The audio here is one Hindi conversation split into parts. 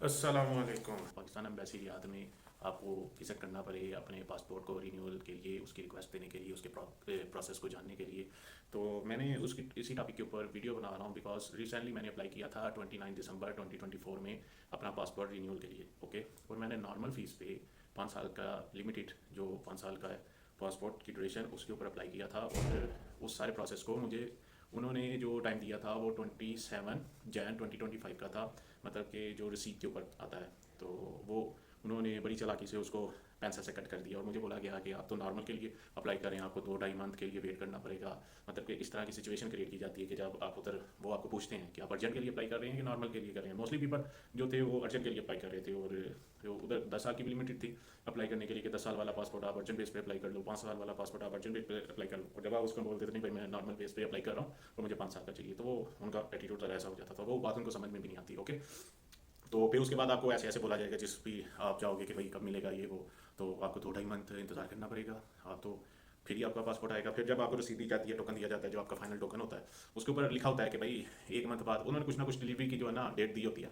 अस्सलामुअलैकुम। पाकिस्तान एम्बेसी रियाद में आपको विज़िट करना पड़े अपने पासपोर्ट को रिन्यूअल के लिए, उसकी रिक्वेस्ट देने के लिए, उसके प्रोसेस को जानने के लिए। तो मैंने उसकी इसी टॉपिक के ऊपर वीडियो बना रहा हूँ बिकॉज रिसेंटली मैंने अप्लाई किया था 29 दिसंबर 2024 में अपना पासपोर्ट रिन्यूअल के लिए। ओके, और मैंने नॉर्मल फ़ीस पे 5 साल का लिमिटेड जो 5 साल का है पासपोर्ट की ड्यूरेशन उसके ऊपर अप्लाई किया था। और उस सारे प्रोसेस को मुझे उन्होंने जो टाइम दिया था वो 27 जनवरी 2025 का था, मतलब कि जो रिसीट के ऊपर आता है। तो वो उन्होंने बड़ी चालाकी से उसको पैंसठ से कट कर दिया और मुझे बोला गया कि आप तो नॉर्मल के लिए अप्लाई करें, आपको 2-2.5 मंथ के लिए वेट करना पड़ेगा। मतलब कि इस तरह की सिचुएशन क्रिएट की जाती है कि जब आप उधर वो आपको पूछते हैं कि आप अर्जेंट के लिए अप्लाई कर रहे हैं कि नॉर्मल के लिए कर रहे हैं। मोस्टली पीपल जो थे वो अर्जेंट के लिए अप्लाई कर रहे थे और जो उधर 10 साल की भी लिमिटेड थी अप्लाई करने के लिए कि 10 साल वाला पासपोर्ट आप अर्जेंट बेस पे अप्लाई कर लो, 5 साल वाला पासपोर्ट आप अर्जेंट बेस पे अप्लाई कर लो। और जब आप उसको बोलते थे नहीं भाई मैं नॉर्मल बेस पे अप्लाई कर रहा हूँ और मुझे 5 साल का चाहिए, तो वो उनका एटीट्यूड ज़रा ऐसा हो जाता था, वो बात उनको समझ में भी नहीं आती। ओके, तो फिर उसके बाद आपको ऐसे ऐसे बोला जाएगा जिस भी आप चाहोगे कि भाई कब मिलेगा ये वो, तो आपको 2-2.5 मंथ इंतजार करना पड़ेगा। आप तो फिर ही आपका पासपोर्ट आएगा। फिर जब आपको रसीद दी जाती है, टोकन दिया जाता है, जो आपका फाइनल टोकन होता है, उसके ऊपर लिखा होता है कि भाई 1 मंथ बाद उन्होंने कुछ ना कुछ डिलीवरी की जो है ना डेट दी होती है।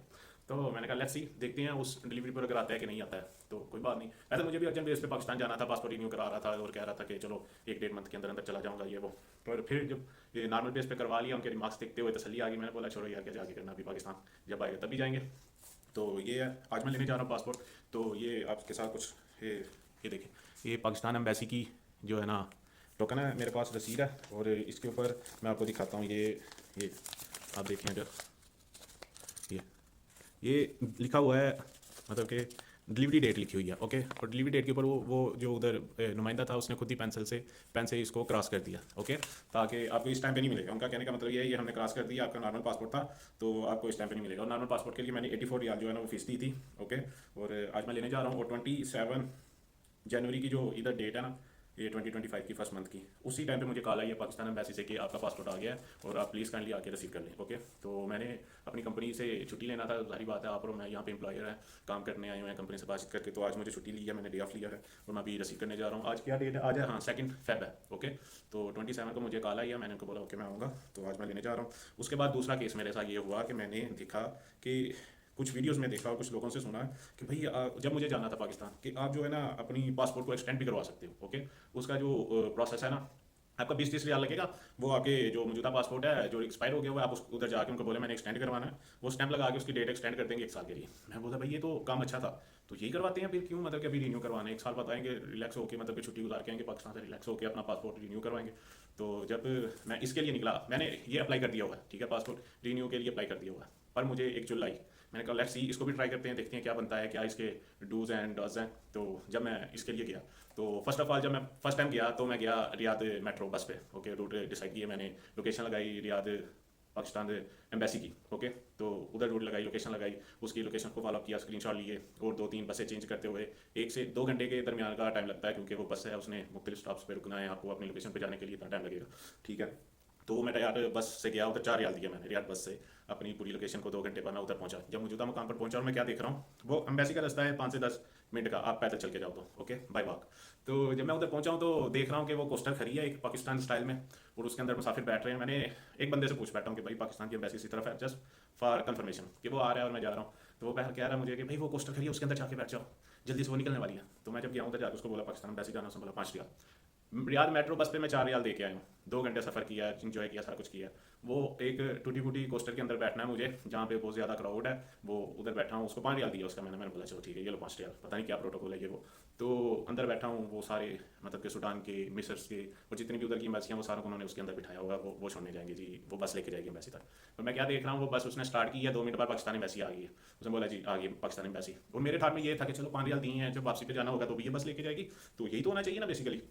तो मैंने कहा लेट्स सी, देखते हैं उस डिलीवरी पर अगर आता है कि नहीं आता है तो कोई बात नहीं। ऐसा मुझे भी अर्जेंट बेस पे पाकिस्तान जाना था, पासपोर्ट रिन्यू करा रहा था और कह रहा था कि चलो 1-1.5 मंथ के अंदर अंदर चला जाऊँगा ये वो। पर फिर जब ये नॉर्मल बेस पे करवा लिया, उनके रिमार्क्स देखते हुए तसल्ली आ गई। मैंने बोला छोड़ो यार, क्या जाके करना, अभी पाकिस्तान जब आएगा तभी जाएंगे। तो ये है, आज मैं लेने जा रहा हूँ पासपोर्ट। तो ये आपके साथ कुछ ये देखें, ये पाकिस्तान एम्बेसी की जो है ना टोकन है, मेरे पास रसीद है और इसके ऊपर मैं आपको दिखाता हूँ। ये आप देखें अगर ये ये लिखा हुआ है, मतलब कि डिलीवरी डेट लिखी हुई है। ओके, और डिलीवरी डेट के ऊपर वो जो उधर नुमाइंदा था उसने खुद ही पेन से इसको क्रॉस कर दिया। ओके, ताकि आपको इस टाइम पे नहीं मिलेगा। उनका कहने का मतलब ये है ये हमने क्रॉस कर दिया, आपका नॉर्मल पासपोर्ट था तो आपको इस टाइम पे नहीं मिलेगा। और नॉर्मल पासपोर्ट के लिए मैंने 84 रियाल जो है ना वो फीस दी थी। ओके, और आज मैं लेने जा रहा हूँ। और 27 जनवरी की जो इधर डेट है ना, ये 2025 की फर्स्ट मंथ की, उसी टाइम पे मुझे कॉल आई है पाकिस्तान एम्बेसी से कि आपका पासपोर्ट आ गया है और आप प्लीज़ काइंडली आके रिसीव कर लें। ओके, तो मैंने अपनी कंपनी से छुट्टी लेना था, सारी बात है। आप और मैं यहाँ पे एम्प्लॉयर हैं, काम करने आए हुए हैं कंपनी से बातचीत करके। तो आज मुझे छुट्टी ली है, मैंने डे ऑफ लिया है और मैं अभी रिसीव करने जा रहा हूँ। आज क्या डेट है? आज है हाँ 2 फेब है। ओके, तो 27 को मुझे कॉल आई है, मैंने उनको बोला ओके मैं आऊँगा, तो आज मैं लेने जा रहा हूँ। उसके बाद दूसरा केस मेरे साथ ये हुआ कि मैंने देखा कि कुछ वीडियोस में देखा और कुछ लोगों से सुना कि भाई जब मुझे जाना था पाकिस्तान कि आप जो है ना अपनी पासपोर्ट को एक्सटेंड भी करवा सकते हो। ओके, उसका जो प्रोसेस है ना, आपका 20-30 रियाल लगेगा। वो आपके जो मौजूदा पासपोर्ट है जो एक्सपायर हो गया हुआ है, आप उधर जाके उनको बोले मैंने एक्सटेंड करवाना है, वो स्टैंप लगा के उसकी डेट एक्सटेंड कर देंगे 1 साल के लिए। मैं बोला भाई ये तो काम अच्छा था, तो यही करवाते हैं फिर क्यों, मतलब कि अभी रिन्यू करवाना है 1 साल बताएंगे, रिलैक्स होकर मतलब कि छुट्टी गुजार के आएंगे पाकिस्तान से, रिलैक्स होकर अपना पासपोर्ट रिन्यू करवाएंगे। तो जब मैं इसके लिए निकला, मैंने ये अप्लाई कर दिया हुआ है, ठीक है, पासपोर्ट रिन्यू के लिए अप्लाई कर दिया हुआ है। पर मुझे एक जुलाई, मैंने कहा लेट्स सी, इसको भी ट्राई करते हैं, देखते हैं क्या बनता है, क्या इसके डूज एंड डज हैं। तो जब मैं इसके लिए गया तो फर्स्ट ऑफ ऑल जब मैं फर्स्ट टाइम गया तो मैं गया रियाद मेट्रो बस पे। ओके, रूट डिसाइड किया मैंने, लोकेशन लगाई रियाद पाकिस्तान एम्बेसी की। ओके, तो उधर रूट लगाई, लोकेशन लगाई, उसकी लोकेशन को फॉलो किया, स्क्रीनशॉट लिए और 2-3 बसें चेंज करते हुए 1 से 2 घंटे के दरमियान का टाइम लगता है, क्योंकि वो बस है उसने मुख्तलिफ स्टॉप्स पे रुकना है, आपको अपनी लोकेशन पे जाने के लिए इतना टाइम लगेगा। ठीक है, तो मैं यार बस से गया, उधर 4 रियाल दिया मैंने रियाद बस से, अपनी पूरी लोकेशन को 2 घंटे बाद मैं उधर पहुंचा। जब मौजूदा मुकाम पर पहुंचा और मैं क्या देख रहा हूँ, वो एम्बेसी का रास्ता है 5 से 10 मिनट का, आप पैदल चल के जाओ तो ओके बाय वॉक। तो जब मैं उधर पहुंचा हूँ तो देख रहा हूँ कि वो कोस्टर खड़ी है एक पाकिस्तान स्टाइल में और उसके अंदर मुसाफिर बैठ रहे हैं। मैंने एक बंदे से पूछ बैठा हूँ कि भाई पाकिस्तान की एम्बेसी इसी तरफ है, जस्ट फॉर कंफर्मेशन कि वो आ रहा है और मैं जा रहा हूँ। तो वो कह रहा है मुझे कि भाई वो कोस्टर खड़ी है उसके अंदर जाके बैठ जाओ, जल्दी से वो निकलने वाली है। तो मैं जब गया उधर जाकर उसको बोला पाकिस्तान एम्बेसी जाना, उसने बोला 5 रियाल। रियाद मेट्रो बस पे मैं 4 रियाल दे के आया हूँ, 2 घंटे सफ़र किया, इंजॉय किया, सारा कुछ किया। वो एक टूटी फूटी कोस्टर के अंदर बैठना है मुझे, जहाँ पे बहुत ज़्यादा क्राउड है, वो उधर बैठा हूँ। उसको 5 रियाल दिया उसका, मैंने बोला चलो ठीक है ये लो 5 रियाल, पता नहीं क्या प्रोटोकॉल है ये वो। तो अंदर बैठा हूँ, वो सारे मतलब कि सूडान के, मिस्र के और जितनी भी उधर की एम्बेसियाँ, वो सारों को उन्होंने उसके अंदर बिठाया होगा, वो छोड़ने जाएंगे जी, वो बस लेके जाएगी एम्बेसी तक। तो मैं क्या देख रहा हूँ, वो बस उसने स्टार्ट की है, 2 मिनट बाद पाकिस्तान एम्बेसी आ गई है। उसने बोला जी आ गई पाकिस्तान एम्बेसी। और मेरे ठाट में ये था कि चलो 5 रियाल दिए हैं, जब वापसी पे जाना होगा तो भी ये बस लेके जाएगी, तो यही तो होना चाहिए ना बेसिकली।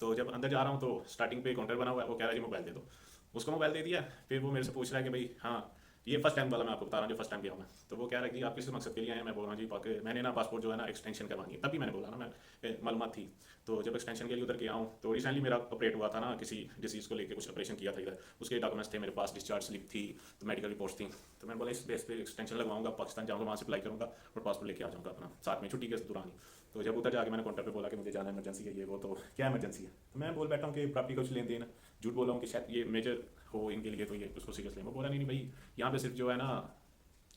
तो जब अंदर जा रहा हूँ तो स्टार्टिंग पे काउंटर बना हुआ है, वो कह रहा है जी मोबाइल दे दो। उसको मोबाइल दे दिया, फिर वो मेरे से पूछ रहा है कि भाई हाँ, ये फर्स्ट टाइम वाला मैं आपको बता रहा हूँ जो फर्स्ट टाइम गया हूँ मैं। तो वो कह रहा है कि आप किस मकसद के लिए आए हैं? मैं बोल रहा हूँ जी मैंने ना पासपोर्ट जो है ना एक्सटेंशन करवानी है। तभी मैंने बोला ना, मैं मालूमात थी। तो जब एक्सटेंशन के लिए उधर गया हूँ तो रिसेंटली मेरा ऑपरेट हुआ था ना, किसी डिसीज़ को लेकर कुछ ऑपरेशन किया था इधर, उसके डॉक्यूमेंट्स थे मेरे पास, डिस्चार्ज स्लिप थी, तो मेडिकल रिपोर्ट्स थी। तो मैंने बोला इस बेस पे एक्सटेंशन लगवाऊंगा, पाकिस्तान जाऊँगा, वहाँ से अप्लाई करूँगा और पासपोर्ट लेके आ जाऊँगा अपना साथ में छुट्टी के दौरान ही। तो जब उधर जाके मैंने काउंटर पे बोला कि मुझे जाना इमरजेंसी है ये वो, तो क्या इमरजेंसी है? तो मैं बोल बैठा हूँ कि प्रॉपर्टी का कुछ लेन देन, झूठ बोला हूँ कि शायद ये मेजर हो इनके लिए, तो ये उसको सीरियस लें। वो बोला नहीं नहीं भाई, यहाँ पे सिर्फ जो है ना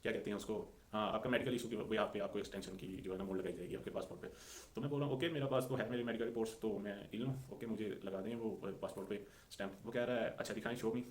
क्या कहते हैं उसको, हाँ आपका मेडिकल इशू की वजह पे आपको एक्सटेंशन की जो है ना मोड लगाई जाएगी आपके पासपोर्ट पे। तो मैं बोल रहा हूँ ओके मेरा पास तो है मेरी मेडिकल रिपोर्ट्स, तो मैं इन लूँ, ओके मुझे लगा दें वो पासपोर्ट पे स्टैंप। वो कह रहा है अच्छा दिखाएं, शो मी।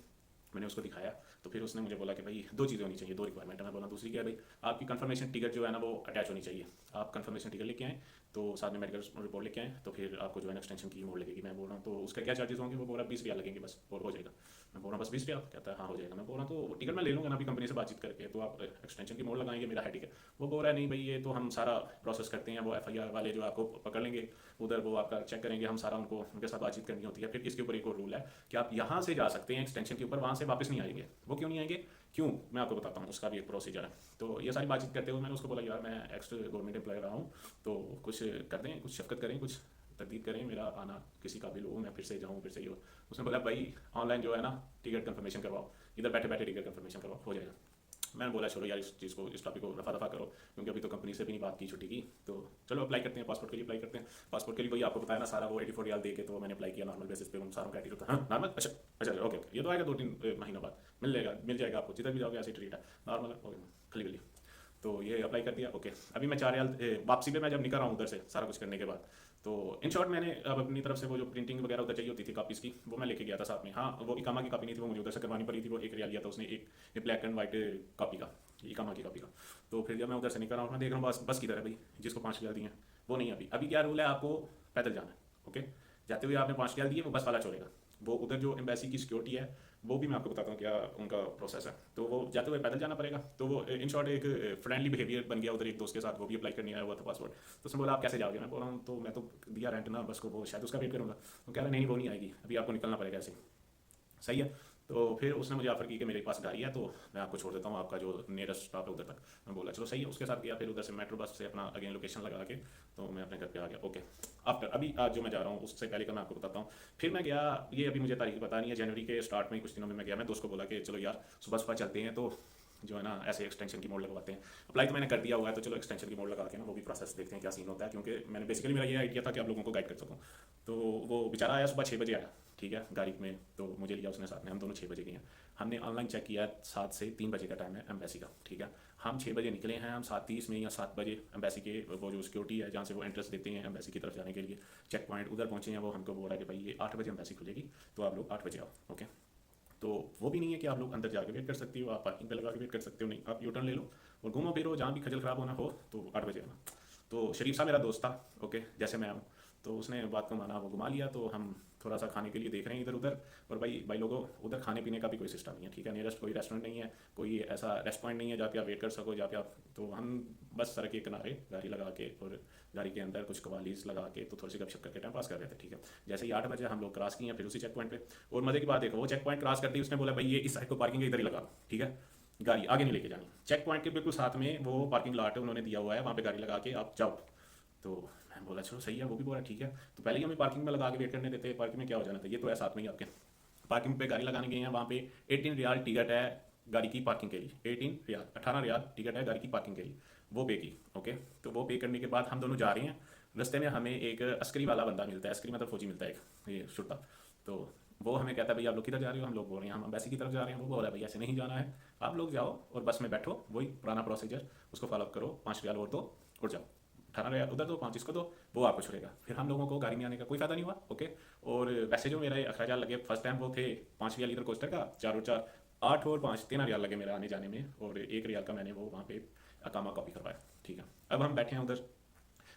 मैंने उसको दिखाया तो फिर उसने मुझे बोला कि भाई दो चीज़ें होनी चाहिए, दो रिक्वायरमेंट है। मैं बोला दूसरी क्या है भाई, आपकी कंफर्मेशन टिकट जो है ना वो अटैच होनी चाहिए। आप कंफर्मेशन टिकट लेके आएँ, तो साथ में मेडिकल रिपोर्ट लेके आएँ, तो फिर आपको जो है ना एक्सटेंशन की मोड लगेगी। मैं बोल रहा हूँ तो उसका क्या चार्जेस होंगे? वो बोल रहा 20 रियाल लगेंगे बस और हो जाएगा। मैं बोल रहा हूँ बस 20 रियाल? कहता है हाँ हो जाएगा। मैं बोल रहा हूँ तो टिकट मैं ले लूँगा ना अभी कंपनी से बातचीत करके, तो आप एक्सटेंशन की मोड लगाएंगे, मेरा है ठीक है। वो बोल रहा है नहीं भाई ये तो हम सारा प्रोसेस करते हैं, वो एफआईआर वाले जो आपको पकड़ लेंगे उधर, वो आपका चेक करेंगे, हम सारा उनको उनके साथ बातचीत करनी होती है। फिर इसके ऊपर एक और रूल है कि आप यहाँ से जा सकते हैं एक्सटेंशन के ऊपर, वहाँ से वापस नहीं आएंगे। वो क्यों नहीं आएंगे, क्यों, मैं आपको बताता हूँ, उसका भी एक प्रोसीजर है। तो ये सारी बातचीत करते हुए मैंने उसको बोला यार मैं एक्स गवर्नमेंट एम्प्लॉय रहा हूँ, तो कुछ कर दें, कुछ शफकत करें, कुछ तरदीद करें, मेरा आना किसी काबिल हो, मैं फिर से जाऊँ फिर से ही हो। उसने बोला भाई ऑनलाइन जो है ना टिकट कंफर्मेशन करवाओ, इधर बैठे बैठे टिकट कंफर्मेशन करवाओ, हो जाएगा। मैंने बोला चलो यार इस चीज़ को, इस टॉपिक को रफा दफा करो, क्योंकि अभी तो कंपनी से भी नहीं बात की छुट्टी की। तो चलो अप्लाई करते हैं, पासपोर्ट के लिए अप्लाई करते हैं। पासपोर्ट के लिए वही आपको बताया ना सारा, वो 84 रियाल दे के तो मैंने अप्लाई किया नॉर्मल बेसिस पे, उन सारों क्राइटेरिया था। हाँ नॉर्मल, अच्छा अच्छा ओके ओके, ये तो आएगा 2-3 महीनों बाद, मिल जाएगा आपको, जिधर भी जाओगे ऐसे ट्रीट है नॉर्मल खली खली। तो ये अप्लाई कर दिया ओके। अभी मैं 4 रियाल वापसी पे मैं जब निकल रहा हूँ उधर से सारा कुछ करने के बाद, तो इन शॉर्ट मैंने अब अपनी तरफ से वो जो प्रिंटिंग वगैरह उधर चाहिए होती थी कापीज़ की, वो मैं लेके गया था साथ में। हाँ वो इकामा की कापी नहीं थी, वो मुझे उधर से करवानी पड़ी थी। वो 1 रियाल लिया था उसने, एक ब्लैक एंड वाइट कॉपी का, इकामा की कॉपी का। तो फिर जब मैं उधर से निकल रहा हूँ मैं देख रहा हूँ बस किधर है भाई, जिसको 5 रियाल दिए हैं वो नहीं है अभी। अभी क्या रूल है, आपको पैदल जाना है, ओके। जाते हुए आपने 5 रियाल दिए, वो बस वाला छोड़ेगा। वो उधर जो एम्बेसी की सिक्योरिटी है वो भी मैं आपको बताता हूँ क्या उनका प्रोसेस है। तो वो जाते हुए पैदल जाना पड़ेगा। तो वो इन शॉर्ट एक फ्रेंडली बिहेवियर बन गया उधर एक दोस्त के साथ, वो भी अप्लाई करने आया हुआ था पासपोर्ट। तो उसने बोला आप कैसे जाओगे? मैं बोल रहा हूँ तो मैं तो दिया रेंट ना बस को, वो शायद उसका वेट करूँगा। वो कह रहा नहीं वो नहीं आएगी, अभी आपको निकलना पड़ेगा ऐसे। सही है। तो फिर उसने मुझे ऑफर की कि मेरे पास गाड़ी है तो मैं आपको छोड़ देता हूँ, आपका जो नियरेस्ट स्टॉप है उधर तक। मैं बोला चलो सही है, उसके साथ गया। फिर उधर से मेट्रो बस से अपना अगेन लोकेशन लगा के तो मैं अपने घर पे आ गया ओके। आफ्टर अभी आज जो मैं जा रहा हूँ उससे पहले का मैं आपको बताता हूँ। फिर मैं गया, ये अभी मुझे तारीख पता नहीं है, जनवरी के स्टार्ट में कुछ दिनों में मैं गया। मैं दोस्त को बोला कि चलो यार सुबह सुबह चलते हैं, तो जो है ना ऐसे एक्सटेंशन की मोड लगवाते हैं। अप्लाई तो मैंने कर दिया हुआ है, तो चलो एक्सटेंशन की मोड लगा के ना वो भी प्रोसेस देखते हैं क्या सीन होता है, क्योंकि मैंने बेसिकली मेरा ये आइडिया था कि आप लोगों को गाइड कर सकूँ। तो वो बेचारा आया सुबह 6 बजे आया, ठीक है गाड़ी में, तो मुझे लिया उसने साथ में, हम दोनों 6 बजे गए हैं। हमने ऑनलाइन चेक किया 7 से 3 बजे का टाइम है एम्बेसी का, ठीक है। हम 6 बजे निकले हैं, हम 7:30 में या 7 बजे एम्बेसी के वो जो सिक्योरिटी है जहाँ से वो एंट्रेंस देते हैं एम्बेसी की तरफ जाने के लिए, चेक पॉइंट उधर पहुँचे हैं। वो हमको बोल रहा है कि भाई ये 8 बजे एम्बेसी खुलेगी, तो आप लोग 8 बजे आओ ओके। तो वो भी नहीं है कि आप लोग अंदर जाके वेट कर सकते हो, आप पार्किंग पे लगा के वेट कर सकते हो, नहीं आप यू टर्न ले लो और घूमो फिरो, जहाँ भी खजल खराब होना हो तो 8 बजे आना। तो शरीफ सा मेरा दोस्त था ओके, जैसे मैं हूँ, तो उसने बात को माना, वो घुमा लिया। तो हम थोड़ा सा खाने के लिए देख रहे हैं इधर उधर। और भाई लोगों उधर खाने पीने का भी कोई सिस्टम नहीं है, ठीक है। नियरेस्ट कोई रेस्टोरेंट नहीं है, कोई ऐसा रेस्टोरेंट नहीं है जहाँ पे आप वेट कर सको, जहाँ पे आप, तो हम बस सड़क के किनारे गाड़ी लगा के और गाड़ी के अंदर कुछ कवालीज लगा के तो थोड़ी सी गपशप करके टाइम पास कर रहे थे, ठीक है। जैसे ही 8 बजे हम लोग क्रॉस किए हैं फिर उसी चेक पॉइंट पे। और मजे की बात देखो, वो चेक पॉइंट क्रॉस करते ही उसने बोला भाई ये इस साइड को पार्किंग इधर ही लगा, ठीक है, गाड़ी आगे नहीं लेके जानी। चेक पॉइंट के बिल्कुल साथ में वो पार्किंग लॉट है, उन्होंने दिया हुआ है, वहाँ पे गाड़ी लगा के आप जाओ। तो मैं बोला चलो सही है, वो भी बोला ठीक है। तो पहले ही हमें पार्किंग में लगा के वेट करने देते, पार्किंग में क्या हो जाना था, ये तो है साथ में ही आपके। पार्किंग पे गाड़ी लगाने गए हैं, वहाँ पे 18 रियाल टिकट है गाड़ी की पार्किंग के लिए, 18 रियाल 18 रियाल टिकट है गाड़ी की पार्किंग के लिए, वो पे की ओके। तो वो पे करने के बाद हम दोनों जा रहे हैं, रास्ते में हमें एक अस्करी वाला बंदा मिलता है, अस्करी मतलब फौजी मिलता है एक, ये छुट्टा। तो वो हमें कहता है भाई आप लोग किधर जा रहे हो? हम लोग बोल रहे हैं हम अम्बेसी की तरफ जा रहे हैं। वो बोल रहा है भाई ऐसे नहीं जाना है, आप लोग जाओ और बस में बैठो, वही पुराना प्रोसीजर, उसको फॉलो करो, 5 रियाल और दो और जाओ, 18 रियाल उधर दो, 5 इसको दो, वो आपको छुड़ेगा। फिर हम लोगों को गाड़ी में आने का कोई फायदा नहीं हुआ ओके। और वैसे जो मेरे अखराज लगे फर्स्ट टाइम वो थे 5 रियाल इधर कोस्टर का, 4 और 4 8 और 5 13 रियाल लगे मेरे आने जाने में। और 1 रियाल का मैंने वो वहाँ पे अकामा कॉपी करवाया, ठीक है। अब हम बैठे हैं उधर,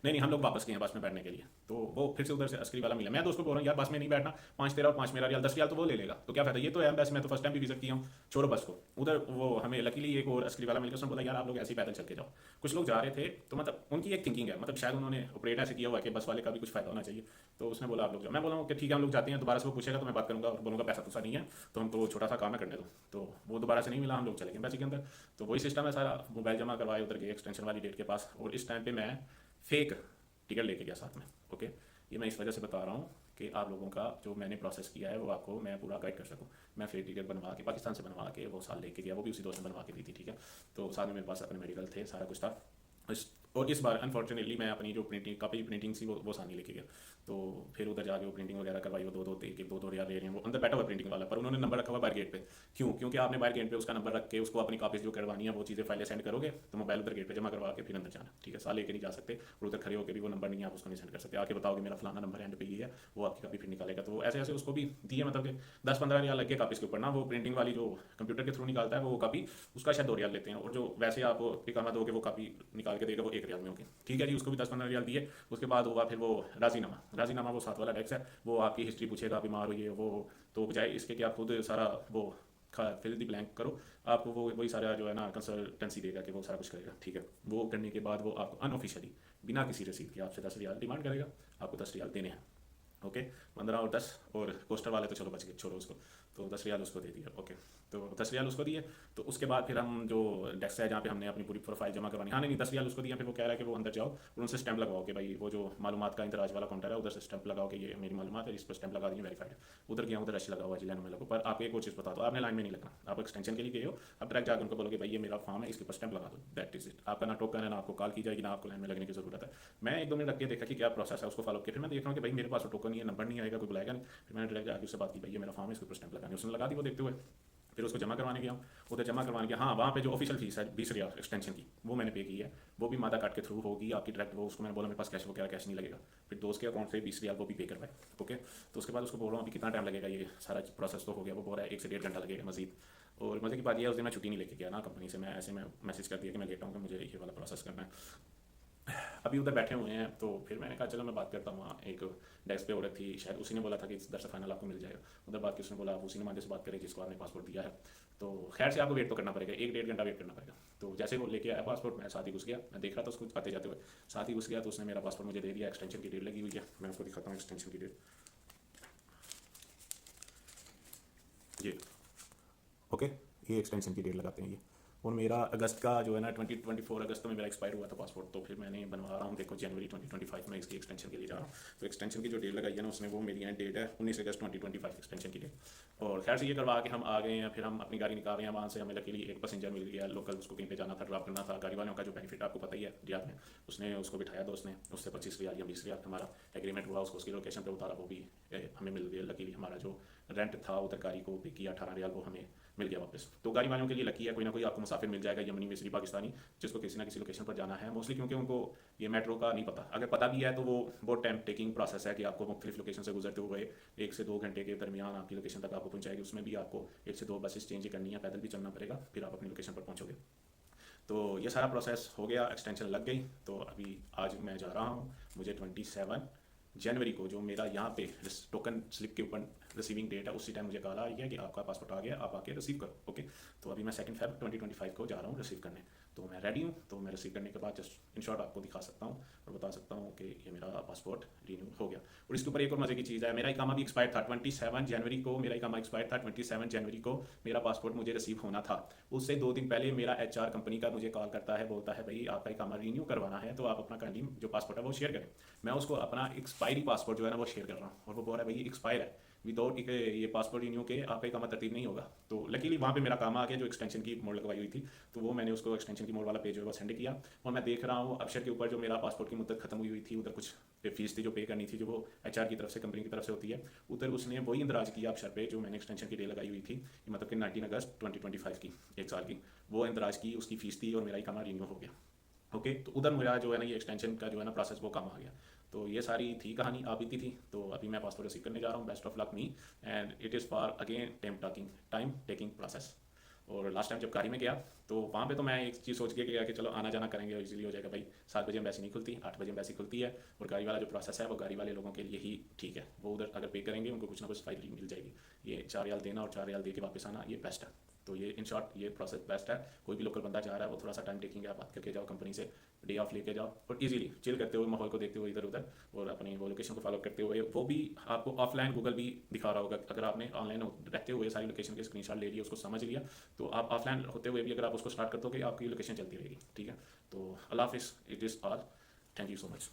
नहीं हम लोग वापस गए हैं बस में बैठने के लिए। तो वो फिर से उधर से अस्करी वाला मिला। मैं दोस्त को बोल रहा हूँ यार बस में नहीं बैठना, 5 तेरा और 5 मेरा रियाल, 10 रियाल तो वो ले लेगा, तो क्या फायदा, ये तो है बस, मैं तो फर्स्ट टाइम भी विजिट किया हूँ, छोड़ो बस को। उधर वो हमें लकीली एक और अस्करी वाला मिल गया, उसने बोला यार आप लोग ऐसे ही पैदल चल के जाओ। कुछ लोग जा रहे थे, तो मतलब उनकी एक थिंकिंग है, मतलब शायद उन्होंने ऑपरेट ऐसे किया हुआ है कि बस वाले का भी कुछ फायदा होना चाहिए। तो उसने बोला आप लोग जाओ। मैं बोला कि ठीक है हम लोग जाते हैं। दोबारा से वो पूछेगा तो मैं बात करूँगा और बोलूँगा पैसा तुसा नहीं है, तो हमको छोटा सा काम है करने दो। तो वो दोबारा से नहीं मिला, हम लोग चले गए पैसे के अंदर। तो वही सिस्टम है सारा, मोबाइल जमा करवाए, उधर गए एक्सटेंशन वाली डेट के पास। और इस टाइम पे मैं फेक टिकट लेके गया साथ में ओके। ये मैं इस वजह से बता रहा हूँ कि आप लोगों का जो मैंने प्रोसेस किया है वो आपको मैं पूरा गाइड कर सकूँ। मैं फेक टिकट बनवा के पाकिस्तान से बनवा के वो साल लेके गया, वो भी उसी दोस्त ने बनवा के दी थी, ठीक है। तो साथ में मेरे पास अपने मेडिकल थे, सारा कुछ था। इस और इस बार अनफॉर्चुनेटली मैं अपनी जो प्रिंटिंग थी वो साथ नहीं लेके गया, तो फिर उधर जाके वो प्रिंटिंग वगैरह करवाई, वो दो दो रियाल ले रहे हैं, वो अंदर बैठा हुआ प्रिंटिंग वाला, पर उन्होंने नंबर रखा हुआ बाहर गेट पे। क्यों? क्योंकि आपने बाहर गेट पे उसका नंबर रख के उसको अपनी कॉपीज जो करवानी है वो चीज़ें फाइलें सेंड करोगे तो मोबाइल उधर गेट पे जमा करवा के फिर अंदर जाना, ठीक है, साल लेके नहीं जा सकते, और उधर खड़े होकर भी वो नंबर नहीं है, आप उसको नहीं सेंड कर सकते, आके बताओगे मेरा फलाना नंबर एंड पे ये है, वो आपकी कॉपी फिर निकालेगा। तो ऐसे ऐसे उसको भी दिए, मतलब कि 10-15 रियाल लग के कापीज़ के ऊपर ना, वो प्रिंटिंग वाली जो कंप्यूटर के थ्रू निकालता है वो कापी, उसका शायद 2 रियाल लेते हैं, और जो वैसे आप इकामा दोगे वो कापी निकाल के देगा वो 1 रियाल में होगी, ठीक है जी, उसको भी 10-15 रियाल दिए। उसके बाद हुआ फिर वो राजीनामा वो साथ वाला टैक्स है, वो आपकी हिस्ट्री पूछेगा, बीमार हुई है वो, तो बजाय इसके कि आप खुद सारा वो फिल दी ब्लैंक करो, आपको वो वही सारा जो है ना कंसल्टेंसी देगा कि वो सारा कुछ करेगा, ठीक है। वो करने के बाद वो आपको अनऑफिशियली बिना किसी रसीद के आपसे 10 रियाल डिमांड करेगा, आपको 10 रियाल देने हैं, ओके। 15 और 10, और कोस्टर वाले तो चलो बच गए, छोड़ो उसको, तो 10 रियाल उसको दे दिया, ओके। तो 10 रियाल उसको दिए, तो उसके बाद फिर हम जो डेस्क है जहाँ पे हमने अपनी पूरी प्रोफाइल जमा करवानी, हाँ नहीं 10 रियाल उसको दिया, फिर वो कह रहा है कि वो अंदर जाओ और उनसे स्टैंप लगाओ कि भाई वो जो मालूमात का इंतराज वाला काउंटर है उधर से स्टैंप लगाओ कि ये मेरी मालूमात है, इस पर स्टैंप लगा दी, वेरीफाइड। उधर गया, उधर रश लगा हुआ, जिला में लगो, पर आपको एक और चीज़ बता दो, आपने लाइन में नहीं लगना, आप एक्सटेंशन के लिए गए हो, आप डायरेक्ट जाकर उनको बोलोगे भाई ये मेरा फॉर्म है, इसके ऊपर स्टैंप लगा दो, दैट इज इट। आपका ना टोकन है, ना आपको कॉल की जाएगी, ना आपको लाइन में लगने की जरूरत है। मैं 1-2 मिनट रख के देखा कि क्या प्रोसेस है, उसको फॉलो किया, फिर मैं देख रहा हूँ कि भाई मेरे पास टोकन नहीं है, नंबर नहीं आएगा, कोई बुलाएगा नहीं, फिर मैंने डायरेक्ट आगे उससे बात की, भाई ये मेरा फॉर्म है, इसके ऊपर स्टैंप लगानी, उसने लगा दी वो देखते हुए। फिर उसको जमा करवाने गया, उधर जमा करवाने गया, हाँ वहाँ पे जो ऑफिशियल फीस है 20 रियाल एक्सटेंशन की, वो मैंने पे की है, वो भी मादा कार्ड के थ्रू होगी आपकी डायरेक्ट, वो उसको मैंने बोला मेरे पास कैश वगैरह कैश नहीं लगेगा, फिर दोस्त के अकाउंट से 20 रियाल वो भी पे करवाए, ओके। तो उसके बाद उसको बोल रहा हूँ अभी कितना टाइम लगेगा, ये सारा प्रोसेस तो हो गया, वो बोल रहा है 1 से 1.5 घंटा लगेगा मजीद। और मजे की बात यह है उस दिन मैं छुट्टी नहीं लेके गया ना कंपनी से, मैं ऐसे में मैसेज कर दिया कि मैं लेटा हूँ कि मुझे ये वाला प्रोसेस करना है। अभी उधर बैठे हुए हैं, तो फिर मैंने कहा चलो मैं बात करता हूँ, वहाँ एक डेस्क पे औरत थी, शायद उसी ने बोला था कि इस दर से फाइनल आपको मिल जाएगा, उधर बात की, उसने बोला आप उसी ने मांझे से बात करें जिसको आपने पासपोर्ट दिया है, तो खैर से आपको वेट तो करना पड़ेगा, 1-1.5 घंटा वेट करना पड़ेगा। तो जैसे वो लेके आया पासपोर्ट, मैं साथ ही घुस गया, मैं देख रहा था उसको आते जाते हुए, साथ ही घुस गया, तो उसने मेरा पासपोर्ट मुझे दे दिया, एक्सटेंशन की डेट लगी हुई है, मैं आपको दिखाता हूँ एक्सटेंशन की डेट, ये ओके, ये एक्सटेंशन की डेट लगाते हैं ये, और मेरा अगस्त का जो है ना 2024 अगस्त में मेरा एक्सपायर हुआ था पासपोर्ट, तो फिर मैंने बनवा रहा हूँ, देखो जनवरी 2025 में इसकी एक्सटेंशन के लिए जा रहा हूँ। तो एक्सटेंशन की जो डेट लगाई है ना उसने, वो मेरी यहाँ डेट है 19 अगस्त 2025 एक्सटेंशन की डेट। और खैर से ये करवा के हम आ गए हैं, फिर हम अपनी गाड़ी निकाल रहे हैं वहाँ से, हमें लकीली एक पैसेंजर मिल गया लोकल, उसको कहीं पे जाना था, ड्रॉप करना था। गाड़ी वालों का जो बेनिफिट आपको पता ही है रियाद में, उसने उसको बिठाया दोस्त ने, उससे 25 रियाल या 20 रियाल हमारा एग्रीमेंट हुआ, उसको उसकी लोकेशन पर उतारा, वो भी हमें मिल गया लकीली। हमारा जो रेंट था उधर गाड़ी को पे किया 18 रियाल, वो हमें मिल गया वापस। तो गाड़ी वालों के लिए लकी है, कोई ना कोई आपको मुसाफिर मिल जाएगा, यमनी मिस्री पाकिस्तानी, जिसको किसी ना किसी लोकेशन पर जाना है मोस्टली, क्योंकि उनको ये मेट्रो का नहीं पता, अगर पता भी है तो वो बहुत टाइम टेकिंग प्रोसेस है कि आपको मुख्तलिफ लोकेशन से गुजरते हुए 1 से 2 घंटे के दरमियान आपकी लोकेशन तक आपको पहुंचाएगी, उसमें भी आपको 1 से 2 बसेस चेंज करनी है, पैदल भी चलना पड़ेगा, फिर आप अपनी लोकेशन पर पहुँचोगे। तो ये सारा प्रोसेस हो गया, एक्सटेंशन लग गई। तो अभी आज मैं जा रहा हूँ, मुझे 27 जनवरी को जो मेरा यहाँ पे टोकन स्लिप के ऊपर रिसीविंग डेट है, उसी टाइम मुझे कॉल आई है कि आपका पासपोर्ट आ गया, आप आके रिसीव करो, ओके। तो अभी मैं 2 फेब 2025 को जा रहा हूँ रिसीव करने, तो मैं रेडी हूँ। तो मैं रिसीव करने के बाद जस्ट इन शॉर्ट आपको दिखा सकता हूँ और बता सकता हूँ कि ये मेरा पासपोर्ट रिन्यू हो गया। और इसके ऊपर एक और मजे की चीज़ है, मेरा इकामा भी एक्सपायर था 27 जनवरी को, मेरा इकामा एक्सपायर था 27 जनवरी को, मेरा पासपोर्ट मुझे रिसीव होना था। उससे 2 दिन पहले मेरा HR कंपनी का मुझे कॉल करता है, बोलता है भाई आपका इकामा रिन्यू करवाना है, तो आप अपना काइंडली जो पासपोर्ट है वो शेयर करें। मैं उसको अपना एक्सपायरी पासपोर्ट जो है ना वो शेयर कर रहा हूँ, और वो बोल रहा है भाई ये एक्सपायर है, विदाउट ये पासपोर्ट रिन्यू के आपका इकामा तरतीब नहीं होगा। तो लकीली वहाँ पे मेरा काम आ गया, जो एक्सटेंशन की मोड़ लगवाई हुई थी, तो वो मैंने उसको एक्सटेंशन की मोड़ वाला पेज जो है वो सेंड किया। और मैं देख रहा हूँ अक्षर के ऊपर जो मेरा पासपोर्ट की मुद्दत खत्म हुई थी, उधर कुछ फीस थी जो पे करनी थी, जो वो HR की तरफ से कंपनी की तरफ से होती है, उधर उसने वही इंदराज किया अक्षर पे जो मैंने एक्सटेंशन की डेट लगाई हुई थी, मतलब कि 19 अगस्त 2025 की, 1 साल की, वो इंदराज की उसकी फीस थी, और मेरा इकामा रिन्यू हो गया, ओके। तो उधर मेरा जो है ना ये एक्सटेंशन का जो है ना प्रोसेस वो काम आ गया। तो ये सारी थी कहानी, आप बीती थी। तो अभी मैं पासपोर्ट रिसीव करने जा रहा हूँ, best of luck me, and it is for again time taking process. और लास्ट टाइम जब गाड़ी में गया तो वहाँ पे तो मैं एक चीज़ सोच के गया कि चलो आना जाना करेंगे, इजीली हो जाएगा भाई, 7 बजे एम्बेसी नहीं खुलती, 8 बजे एम्बेसी खुलती है, और गाड़ी वाला जो प्रोसेस है वो गाड़ी वाले लोगों के लिए ही ठीक है, वो उधर अगर पे करेंगे उनको कुछ ना कुछ फाइल मिल जाएगी। ये 4 रियाल देना और 4 रियाल दे के वापस आना, ये बेस्ट है। तो ये इन शॉर्ट ये प्रोसेस बेस्ट है। कोई भी लोकल बंदा जा रहा है वो थोड़ा सा टाइम टेकिंग है, बात करके जाओ कंपनी से, डे ऑफ लेके जाओ, और इजीली चिल करते हुए माहौल को देखते हुए इधर उधर, और अपनी वो लोकेशन को फॉलो करते हुए, वो भी आपको ऑफलाइन गूगल भी दिखा रहा होगा। अगर आपने ऑनलाइन रहते हुए सारी लोकेशन के स्क्रीनशॉट ले लिया, उसको समझ लिया, तो आप ऑफलाइन होते हुए भी अगर आप उसको स्टार्ट कर दोगे आपकी लोकेशन चलती रहेगी, ठीक है। तो अल्लाह हाफिज़, it is all, thank you so much.